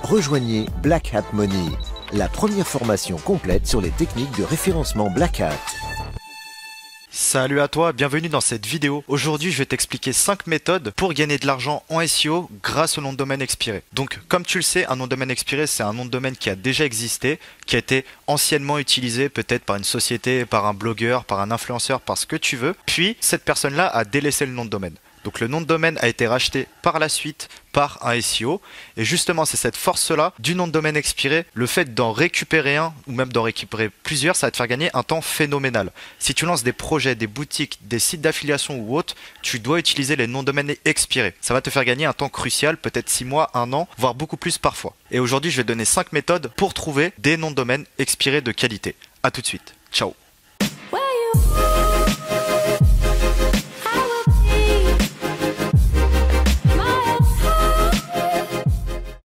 Rejoignez Black Hat Money, la première formation complète sur les techniques de référencement Black Hat. Salut à toi, bienvenue dans cette vidéo. Aujourd'hui, je vais t'expliquer 5 méthodes pour gagner de l'argent en SEO grâce au nom de domaine expiré. Donc, comme tu le sais, un nom de domaine expiré, c'est un nom de domaine qui a déjà existé, qui a été anciennement utilisé peut-être par une société, par un blogueur, par un influenceur, par ce que tu veux. Puis, cette personne-là a délaissé le nom de domaine. Donc le nom de domaine a été racheté par la suite par un SEO. Et justement, c'est cette force-là du nom de domaine expiré, le fait d'en récupérer un ou même d'en récupérer plusieurs, ça va te faire gagner un temps phénoménal. Si tu lances des projets, des boutiques, des sites d'affiliation ou autres, tu dois utiliser les noms de domaine expirés. Ça va te faire gagner un temps crucial, peut-être 6 mois, 1 an, voire beaucoup plus parfois. Et aujourd'hui, je vais te donner 5 méthodes pour trouver des noms de domaine expirés de qualité. A tout de suite. Ciao.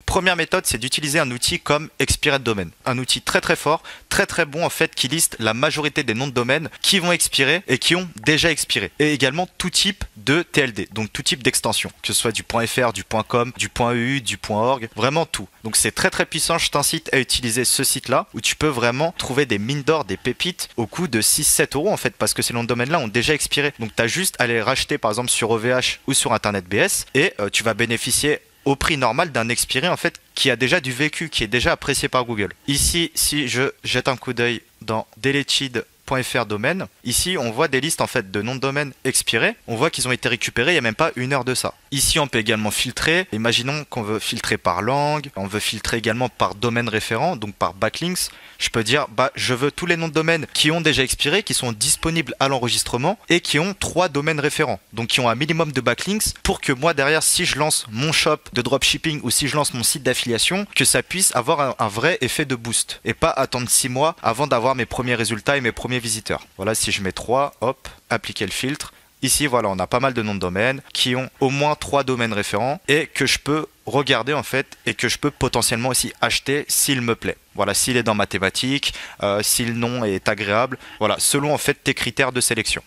Première méthode, c'est d'utiliser un outil comme Expired Domain. Un outil très fort, très bon en fait, qui liste la majorité des noms de domaine qui vont expirer et qui ont déjà expiré. Et également tout type de TLD, donc tout type d'extension, que ce soit du .fr, du .com, du .eu, du .org, vraiment tout. Donc c'est très puissant, je t'incite à utiliser ce site-là où tu peux vraiment trouver des mines d'or, des pépites au coût de 6-7 € en fait, parce que ces noms de domaine-là ont déjà expiré. Donc tu as juste à les racheter par exemple sur OVH ou sur Internet BS et tu vas bénéficier au prix normal d'un expiré en fait qui a déjà du vécu, qui est déjà apprécié par Google. Ici, si je jette un coup d'œil dans deleted.fr domaine, ici on voit des listes en fait de noms de domaine expirés. On voit qu'ils ont été récupérés il n'y a même pas 1 heure de ça. Ici on peut également filtrer. Imaginons qu'on veut filtrer par langue, on veut filtrer également par domaine référent, donc par backlinks. Je peux dire je veux tous les noms de domaine qui ont déjà expiré, qui sont disponibles à l'enregistrement et qui ont 3 domaines référents, donc qui ont un minimum de backlinks pour que moi derrière, si je lance mon shop de dropshipping ou si je lance mon site d'affiliation, que ça puisse avoir un vrai effet de boost et pas attendre 6 mois avant d'avoir mes premiers résultats et mes premiers visiteurs. Voilà, si je mets 3, hop, appliquer le filtre. Ici, voilà, on a pas mal de noms de domaine qui ont au moins 3 domaines référents et que je peux regarder en fait et que je peux potentiellement aussi acheter s'il me plaît. Voilà, s'il est dans ma thématique, si le nom est agréable, voilà, selon en fait tes critères de sélection.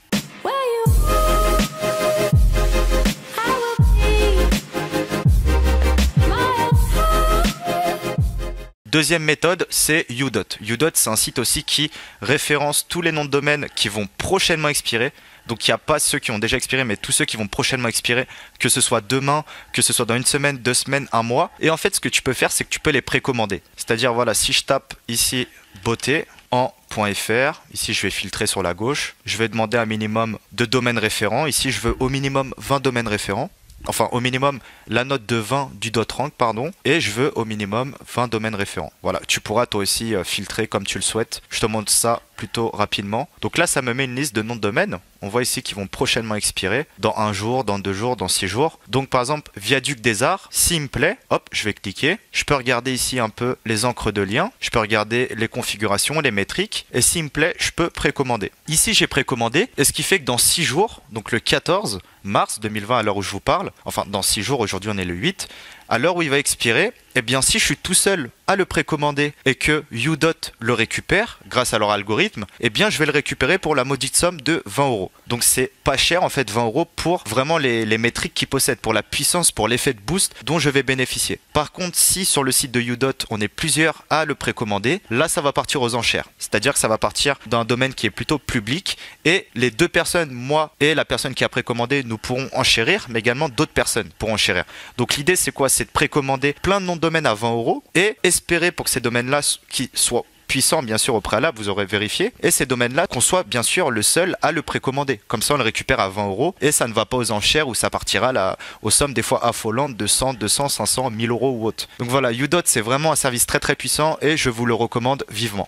Deuxième méthode, c'est Udot. Udot, c'est un site aussi qui référence tous les noms de domaine qui vont prochainement expirer. Donc il n'y a pas ceux qui ont déjà expiré, mais tous ceux qui vont prochainement expirer, que ce soit demain, que ce soit dans 1 semaine, 2 semaines, 1 mois. Et en fait, ce que tu peux faire, c'est que tu peux les précommander. C'est-à-dire, voilà, si je tape ici beauté en .fr, ici je vais filtrer sur la gauche, je vais demander un minimum de domaines référents. Ici, je veux au minimum 20 domaines référents. Enfin, au minimum, la note de 20 du .rank, pardon, et je veux au minimum 20 domaines référents. Voilà, tu pourras toi aussi filtrer comme tu le souhaites. Je te montre ça plutôt rapidement. Donc là, ça me met une liste de noms de domaine. On voit ici qu'ils vont prochainement expirer dans 1 jour, dans 2 jours, dans 6 jours. Donc par exemple, Viaduc des Arts, s'il me plaît, hop, je vais cliquer. Je peux regarder ici un peu les encres de lien. Je peux regarder les configurations, les métriques. Et s'il me plaît, je peux précommander. Ici, j'ai précommandé. Et ce qui fait que dans 6 jours, donc le 14 mars 2020 à l'heure où je vous parle, enfin dans 6 jours, aujourd'hui on est le 8, à l'heure où il va expirer, eh bien si je suis tout seul à le précommander et que Udot le récupère grâce à leur algorithme, eh bien je vais le récupérer pour la maudite somme de 20 €. Donc c'est pas cher en fait 20 € pour vraiment les métriques qu'ils possèdent, pour la puissance, pour l'effet de boost dont je vais bénéficier. Par contre, si sur le site de Udot on est plusieurs à le précommander, là ça va partir aux enchères. C'est-à-dire que ça va partir d'un domaine qui est plutôt public et les 2 personnes, moi et la personne qui a précommandé, nous pourrons enchérir, mais également d'autres personnes pourront enchérir. Donc l'idée c'est quoi? C'est de précommander plein de noms de domaine à 20 € et espérer pour que ces domaines-là qui soient puissants bien sûr au préalable, vous aurez vérifié, et ces domaines-là qu'on soit bien sûr le seul à le précommander. Comme ça on le récupère à 20 € et ça ne va pas aux enchères où ça partira aux sommes des fois affolantes de 100, 200, 500, 1000 € ou autre. Donc voilà, Udot c'est vraiment un service très puissant et je vous le recommande vivement.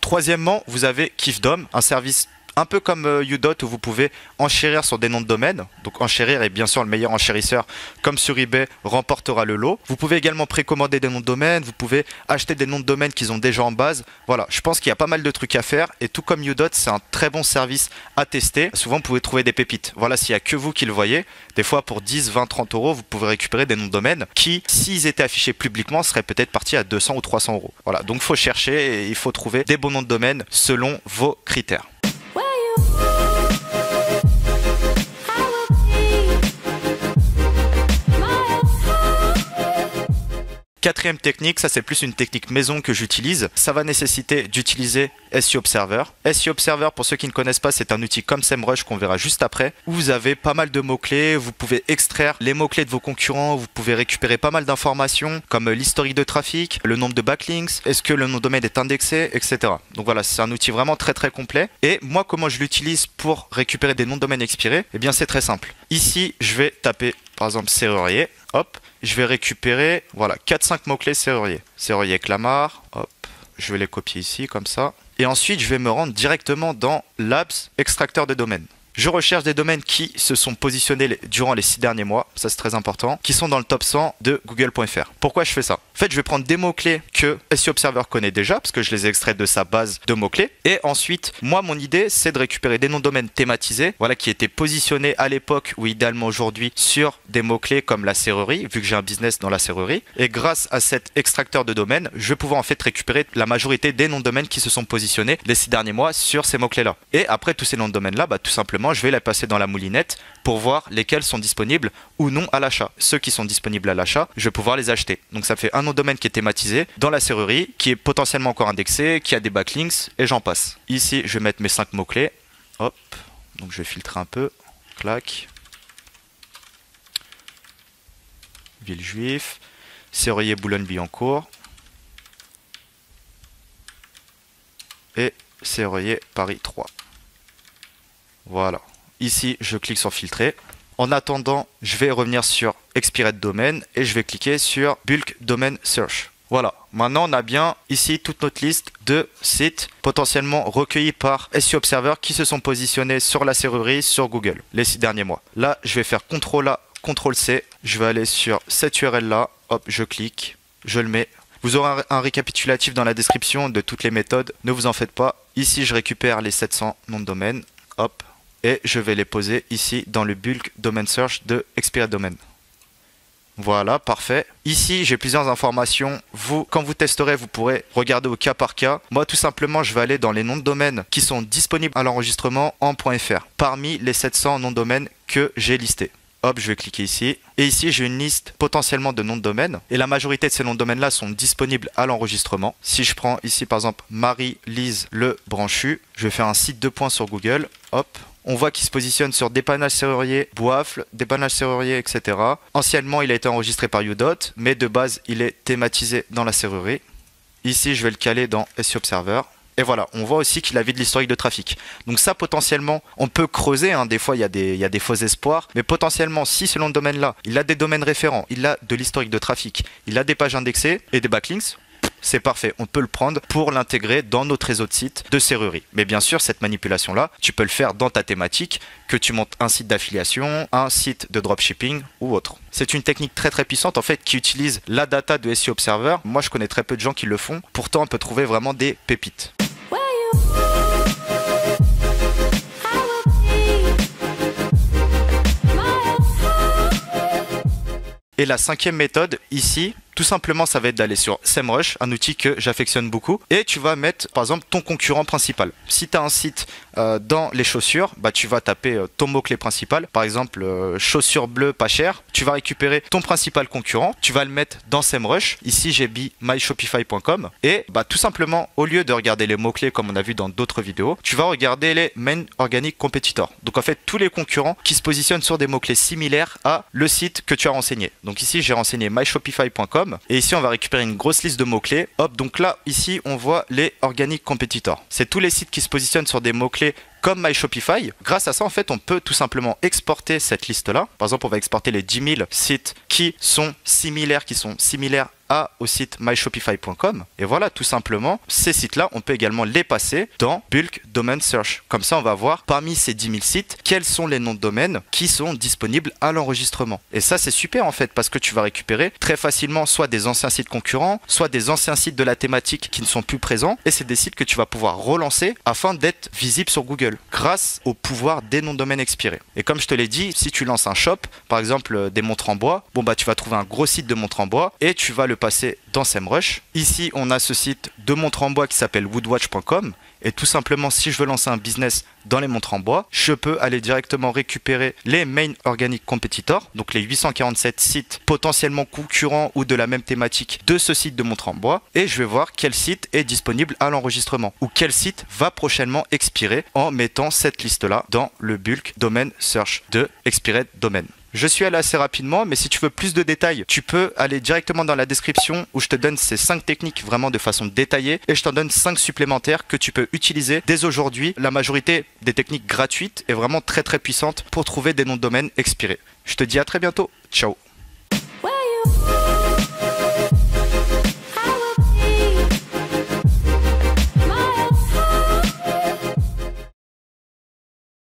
Troisièmement, vous avez Kifdom, un service un peu comme Udot où vous pouvez enchérir sur des noms de domaine. Donc enchérir et bien sûr le meilleur enchérisseur comme sur eBay remportera le lot. Vous pouvez également précommander des noms de domaine, vous pouvez acheter des noms de domaine qu'ils ont déjà en base. Voilà, je pense qu'il y a pas mal de trucs à faire et tout comme Udot, c'est un très bon service à tester. Souvent vous pouvez trouver des pépites. Voilà, s'il n'y a que vous qui le voyez, des fois pour 10, 20, 30 €, vous pouvez récupérer des noms de domaine qui, s'ils étaient affichés publiquement, seraient peut-être partis à 200 ou 300 €. Voilà, donc il faut chercher et il faut trouver des bons noms de domaine selon vos critères. Quatrième technique, ça c'est plus une technique maison que j'utilise. Ça va nécessiter d'utiliser SEO Observer. SEO Observer, pour ceux qui ne connaissent pas, c'est un outil comme SEMrush qu'on verra juste après, où vous avez pas mal de mots-clés, vous pouvez extraire les mots-clés de vos concurrents, vous pouvez récupérer pas mal d'informations comme l'historique de trafic, le nombre de backlinks, est-ce que le nom de domaine est indexé, etc. Donc voilà, c'est un outil vraiment très très complet. Et moi, comment je l'utilise pour récupérer des noms de domaine expirés? Eh bien, c'est très simple. Ici, je vais taper par exemple serrurier, hop, je vais récupérer, voilà, 4-5 mots-clés serrurier. Serrurier Clamart, hop, je vais les copier ici, comme ça. Et ensuite, je vais me rendre directement dans Labs, extracteur de domaines. Je recherche des domaines qui se sont positionnés durant les 6 derniers mois, ça c'est très important, qui sont dans le top 100 de Google.fr. Pourquoi je fais ça? En fait, je vais prendre des mots-clés que SEO Observer connaît déjà, parce que je les ai extraits de sa base de mots-clés. Et ensuite, moi, mon idée, c'est de récupérer des noms de domaines thématisés, voilà, qui étaient positionnés à l'époque ou idéalement aujourd'hui sur des mots-clés comme la serrurerie, vu que j'ai un business dans la serrurerie. Et grâce à cet extracteur de domaines, je vais pouvoir en fait récupérer la majorité des noms de domaines qui se sont positionnés les 6 derniers mois sur ces mots-clés-là. Et après tous ces noms de domaines-là, tout simplement, je vais les passer dans la moulinette pour voir lesquels sont disponibles ou non à l'achat. Ceux qui sont disponibles à l'achat, je vais pouvoir les acheter. Donc ça fait un nom de domaine qui est thématisé dans la serrurerie, qui est potentiellement encore indexé, qui a des backlinks et j'en passe. Ici, je vais mettre mes 5 mots-clés. Hop, donc je vais filtrer un peu. Clac. Villejuif. Serrurier Boulogne-Billancourt. Et serrurier Paris 3. Voilà. Ici, je clique sur filtrer. En attendant, je vais revenir sur Expired Domain et je vais cliquer sur Bulk Domain Search. Voilà. Maintenant, on a bien ici toute notre liste de sites potentiellement recueillis par SEO Observer qui se sont positionnés sur la serrurerie, sur Google, les 6 derniers mois. Là, je vais faire CTRL A, CTRL C. Je vais aller sur cette URL là. Hop, je clique. Je le mets. Vous aurez un récapitulatif dans la description de toutes les méthodes. Ne vous en faites pas. Ici, je récupère les 700 noms de domaine. Hop. Et je vais les poser ici dans le Bulk Domain Search de Expired Domain. Voilà, parfait. Ici, j'ai plusieurs informations. Quand vous testerez, vous pourrez regarder au cas par cas. Moi, tout simplement, je vais aller dans les noms de domaine qui sont disponibles à l'enregistrement en .fr, parmi les 700 noms de domaine que j'ai listés. Hop, je vais cliquer ici. Et ici, j'ai une liste potentiellement de noms de domaine. Et la majorité de ces noms de domaine-là sont disponibles à l'enregistrement. Si je prends ici, par exemple, Marie-Lise Le Branchu, je vais faire un site 2 points sur Google. Hop. On voit qu'il se positionne sur dépannage serrurier, Boifle, dépannage serrurier, etc. Anciennement, il a été enregistré par Udot, mais de base, il est thématisé dans la serrurerie. Ici, je vais le caler dans SEO Observer. Et voilà, on voit aussi qu'il a de l'historique de trafic. Donc ça, potentiellement, on peut creuser. Des fois, il y a des faux espoirs. Mais potentiellement, si ce nom de domaine-là, il a des domaines référents, il a de l'historique de trafic, il a des pages indexées et des backlinks, c'est parfait, on peut le prendre pour l'intégrer dans notre réseau de sites de serrurerie. Mais bien sûr, cette manipulation-là, tu peux le faire dans ta thématique, que tu montes un site d'affiliation, un site de dropshipping ou autre. C'est une technique très très puissante en fait qui utilise la data de SEO Observer. Moi, je connais très peu de gens qui le font. Pourtant, on peut trouver vraiment des pépites. Et la 5e méthode ici, tout simplement, ça va être d'aller sur SEMrush, un outil que j'affectionne beaucoup. Et tu vas mettre, par exemple, ton concurrent principal. Si tu as un site dans les chaussures, tu vas taper ton mot-clé principal. Par exemple, chaussures bleues pas chères. Tu vas récupérer ton principal concurrent. Tu vas le mettre dans SEMrush. Ici, j'ai mis myshopify.com. Et tout simplement, au lieu de regarder les mots-clés comme on a vu dans d'autres vidéos, tu vas regarder les Main Organic Competitors. Donc en fait, tous les concurrents qui se positionnent sur des mots-clés similaires à le site que tu as renseigné. Donc ici, j'ai renseigné myshopify.com. Et ici, on va récupérer une grosse liste de mots-clés. Hop, donc là, ici, on voit les Organic Competitors. C'est tous les sites qui se positionnent sur des mots-clés comme MyShopify. Grâce à ça, en fait, on peut tout simplement exporter cette liste-là. Par exemple, on va exporter les 10 000 sites qui sont similaires au site myshopify.com. Et voilà, tout simplement, ces sites-là, on peut également les passer dans Bulk Domain Search. Comme ça, on va voir parmi ces 10 000 sites, quels sont les noms de domaine qui sont disponibles à l'enregistrement. Et ça, c'est super en fait, parce que tu vas récupérer très facilement soit des anciens sites concurrents, soit des anciens sites de la thématique qui ne sont plus présents. Et c'est des sites que tu vas pouvoir relancer afin d'être visible sur Google grâce au pouvoir des noms de domaine expirés. Et comme je te l'ai dit, si tu lances un shop, par exemple des montres en bois, tu vas trouver un gros site de montres en bois et tu vas le passer dans SEMrush. Ici, on a ce site de montres en bois qui s'appelle woodwatch.com Et tout simplement, si je veux lancer un business dans les montres en bois, je peux aller directement récupérer les Main Organic Competitor, donc les 847 sites potentiellement concurrents ou de la même thématique de ce site de montres en bois, et je vais voir quel site est disponible à l'enregistrement ou quel site va prochainement expirer en mettant cette liste-là dans le bulk domain search de Expired Domain. Je suis allé assez rapidement, mais si tu veux plus de détails, tu peux aller directement dans la description où je te donne ces 5 techniques vraiment de façon détaillée et je t'en donne 5 supplémentaires que tu peux utiliser dès aujourd'hui. La majorité des techniques gratuites est vraiment très puissante pour trouver des noms de domaine expirés. Je te dis à très bientôt. Ciao.